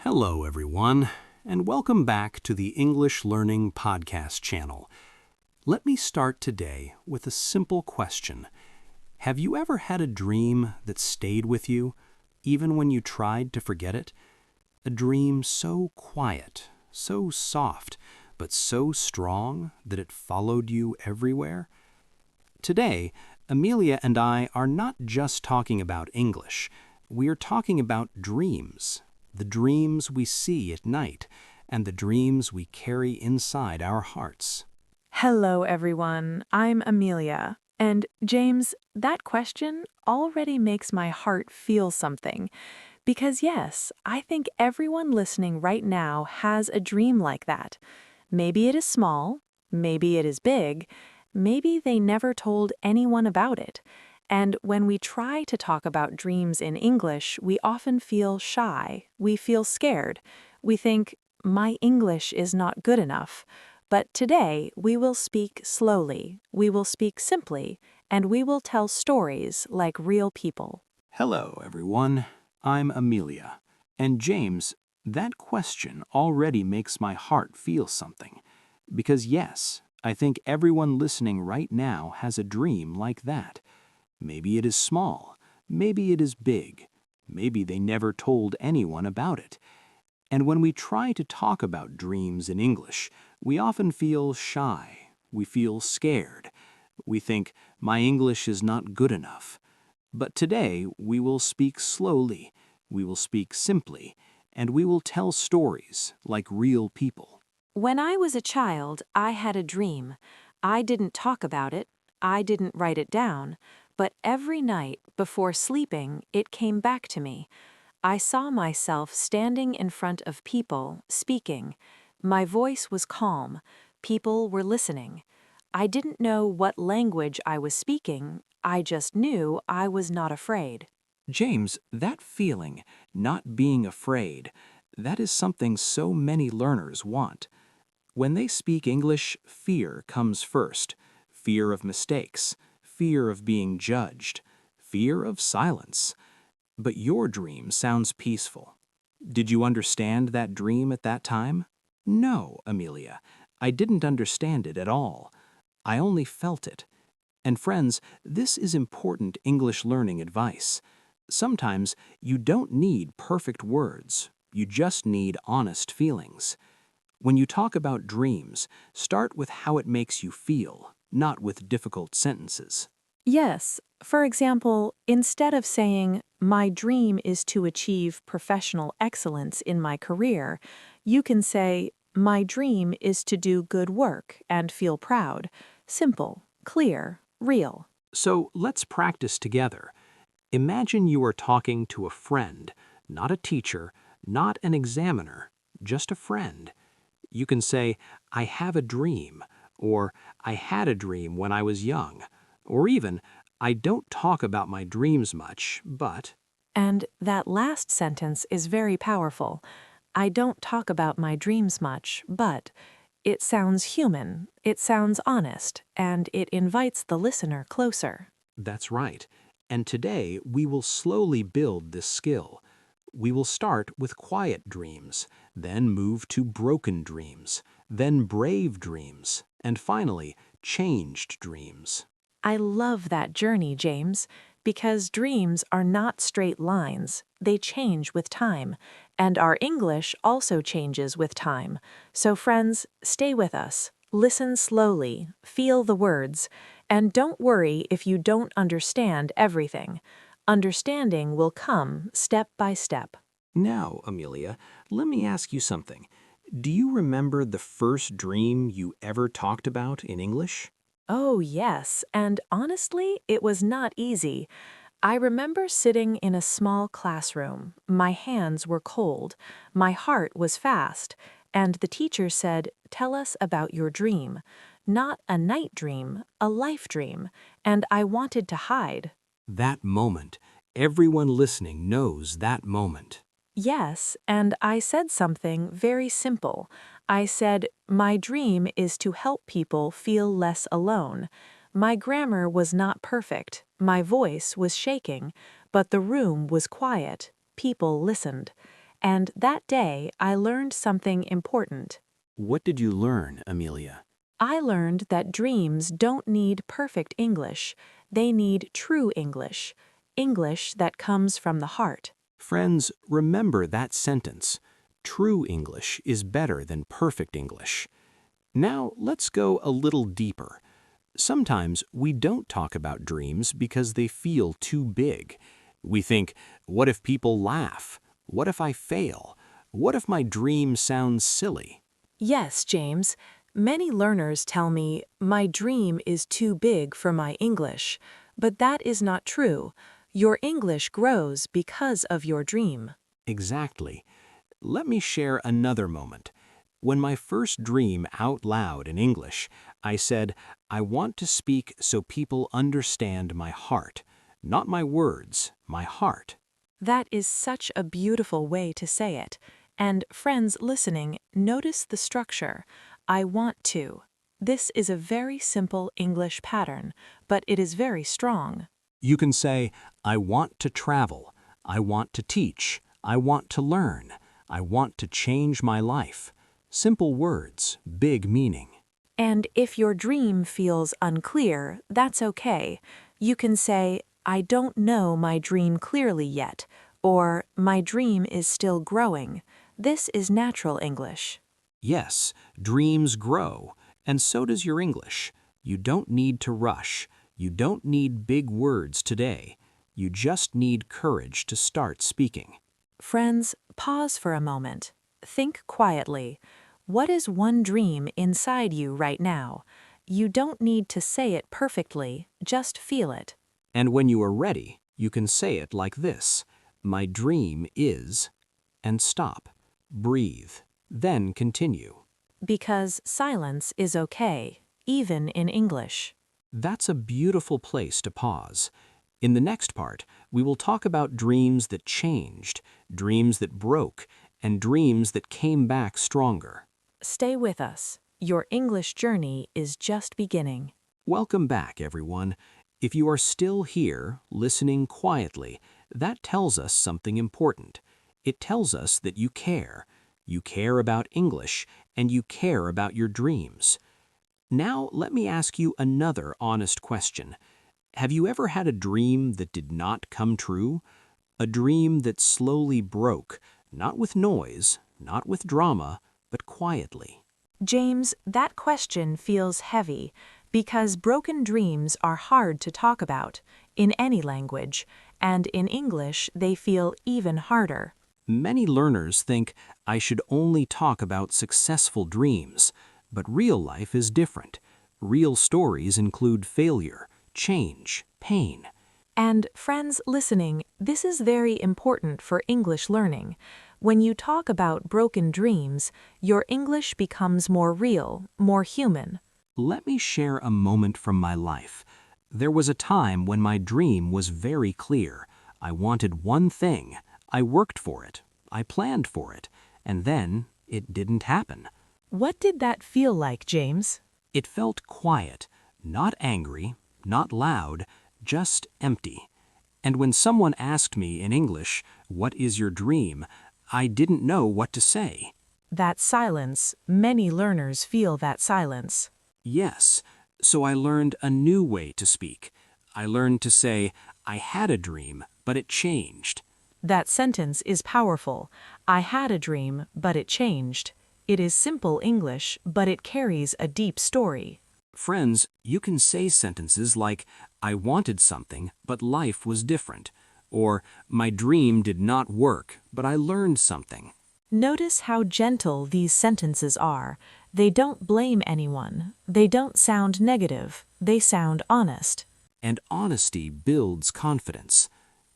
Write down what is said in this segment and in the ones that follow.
Hello, everyone, and welcome back to the English Learning Podcast channel. Let me start today with a simple question. Have you ever had a dream that stayed with you, even when you tried to forget it? A dream so quiet, so soft, but so strong that it followed you everywhere? Today, Amelia and I are not just talking about English. We are talking about dreams. The dreams we see at night, and the dreams we carry inside our hearts. Hello, everyone. I'm Amelia. And James, that question already makes my heart feel something. Because yes, I think everyone listening right now has a dream like that. Maybe it is small, maybe it is big, maybe they never told anyone about it. And when we try to talk about dreams in English, we often feel shy, we feel scared. We think, my English is not good enough. But today, we will speak slowly, we will speak simply, and we will tell stories like real people. Hello, everyone. I'm Amelia. And James, that question already makes my heart feel something. Because yes, I think everyone listening right now has a dream like that. Maybe it is small, maybe it is big, maybe they never told anyone about it. And when we try to talk about dreams in English, we often feel shy, we feel scared. We think, my English is not good enough. But today, we will speak slowly, we will speak simply, and we will tell stories like real people. When I was a child, I had a dream. I didn't talk about it, I didn't write it down, but every night before sleeping, it came back to me. I saw myself standing in front of people, speaking. My voice was calm. People were listening. I didn't know what language I was speaking. I just knew I was not afraid. James, that feeling, not being afraid, that is something so many learners want. When they speak English, fear comes first. Fear of mistakes, fear of being judged, fear of silence. But your dream sounds peaceful. Did you understand that dream at that time? No, Amelia, I didn't understand it at all. I only felt it. And friends, this is important English learning advice. Sometimes you don't need perfect words, you just need honest feelings. When you talk about dreams, start with how it makes you feel, not with difficult sentences. Yes, for example, instead of saying, my dream is to achieve professional excellence in my career, you can say, my dream is to do good work and feel proud. Simple, clear, real. So let's practice together. Imagine you are talking to a friend, not a teacher, not an examiner, just a friend. You can say, I have a dream, or I had a dream when I was young, or even, I don't talk about my dreams much, but... And that last sentence is very powerful. I don't talk about my dreams much, but it sounds human, it sounds honest, and it invites the listener closer. That's right. And today, we will slowly build this skill. We will start with quiet dreams, then move to broken dreams, then brave dreams, and finally, changed dreams. I love that journey, James, because dreams are not straight lines. They change with time, and our English also changes with time. So friends, stay with us. Listen slowly, feel the words, and don't worry if you don't understand everything. Understanding will come step by step. Now, Amelia, let me ask you something. Do you remember the first dream you ever talked about in English? Oh, yes, and honestly, it was not easy. I remember sitting in a small classroom. My hands were cold, my heart was fast, and the teacher said, "Tell us about your dream." Not a night dream, a life dream, and I wanted to hide. That moment. Everyone listening knows that moment. Yes, and I said something very simple. I said, my dream is to help people feel less alone. My grammar was not perfect, my voice was shaking, but the room was quiet. People listened. And that day, I learned something important. What did you learn, Amelia? I learned that dreams don't need perfect English. They need true English. English that comes from the heart. Friends, remember that sentence. True English is better than perfect English. Now, let's go a little deeper. Sometimes we don't talk about dreams because they feel too big. We think, what if people laugh? What if I fail? What if my dream sounds silly? Yes, James. Many learners tell me, my dream is too big for my English. But that is not true. Your English grows because of your dream. Exactly. Let me share another moment. When my first dream out loud in English, I said, I want to speak so people understand my heart. Not my words, my heart. That is such a beautiful way to say it. And friends listening, notice the structure. I want to. This is a very simple English pattern, but it is very strong. You can say, I want to travel. I want to teach. I want to learn. I want to change my life. Simple words, big meaning. And if your dream feels unclear, that's okay. You can say, I don't know my dream clearly yet, or my dream is still growing. This is natural English. Yes, dreams grow, and so does your English. You don't need to rush. You don't need big words today. You just need courage to start speaking. Friends, pause for a moment. Think quietly. What is one dream inside you right now? You don't need to say it perfectly, just feel it. And when you are ready, you can say it like this. My dream is, and stop. Breathe, then continue. Because silence is okay, even in English. That's a beautiful place to pause. In the next part, we will talk about dreams that changed, dreams that broke, and dreams that came back stronger. Stay with us. Your English journey is just beginning. Welcome back, everyone. If you are still here, listening quietly, that tells us something important. It tells us that you care. You care about English, and you care about your dreams. Now, let me ask you another honest question. Have you ever had a dream that did not come true? A dream that slowly broke, not with noise, not with drama, but quietly. James, that question feels heavy because broken dreams are hard to talk about in any language, and in English they feel even harder. Many learners think I should only talk about successful dreams, but real life is different. Real stories include failure, change, pain. And friends listening, this is very important for English learning. When you talk about broken dreams, your English becomes more real, more human. Let me share a moment from my life. There was a time when my dream was very clear. I wanted one thing. I worked for it. I planned for it. And then it didn't happen. What did that feel like, James? It felt quiet, not angry, not loud, just empty. And when someone asked me in English, "What is your dream?" I didn't know what to say. That silence, many learners feel that silence. Yes, so I learned a new way to speak. I learned to say, I had a dream, but it changed. That sentence is powerful. I had a dream, but it changed. It is simple English, but it carries a deep story. Friends, you can say sentences like, I wanted something, but life was different. Or, my dream did not work, but I learned something. Notice how gentle these sentences are. They don't blame anyone. They don't sound negative. They sound honest. And honesty builds confidence.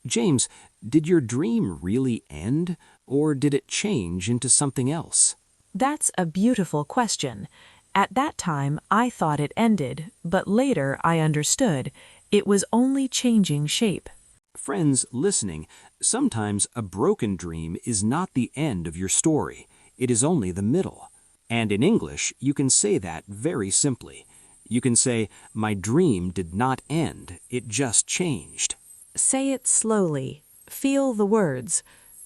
James, did your dream really end, or did it change into something else? That's a beautiful question. At that time, I thought it ended, but later I understood it was only changing shape. Friends listening, sometimes a broken dream is not the end of your story. It is only the middle. And in English, you can say that very simply. You can say, my dream did not end, it just changed. Say it slowly. Feel the words.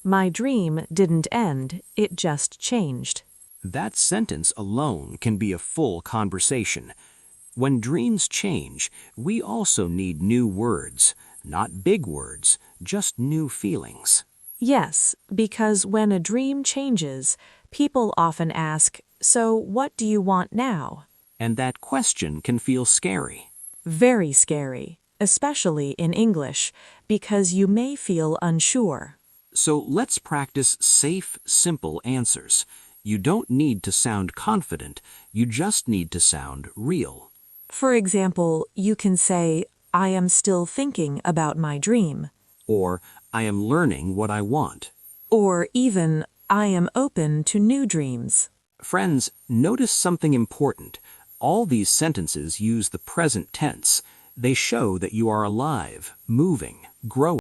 My dream didn't end, it just changed. That sentence alone can be a full conversation. When dreams change, we also need new words, not big words, just new feelings. Yes, because when a dream changes, people often ask, "So what do you want now?" And that question can feel scary. Very scary, especially in English, because you may feel unsure. So let's practice safe, simple answers. You don't need to sound confident, you just need to sound real. For example, you can say, "I am still thinking about my dream." Or, I am learning what I want. Or even, "I am open to new dreams." Friends, notice something important. All these sentences use the present tense. They show that you are alive, moving, growing.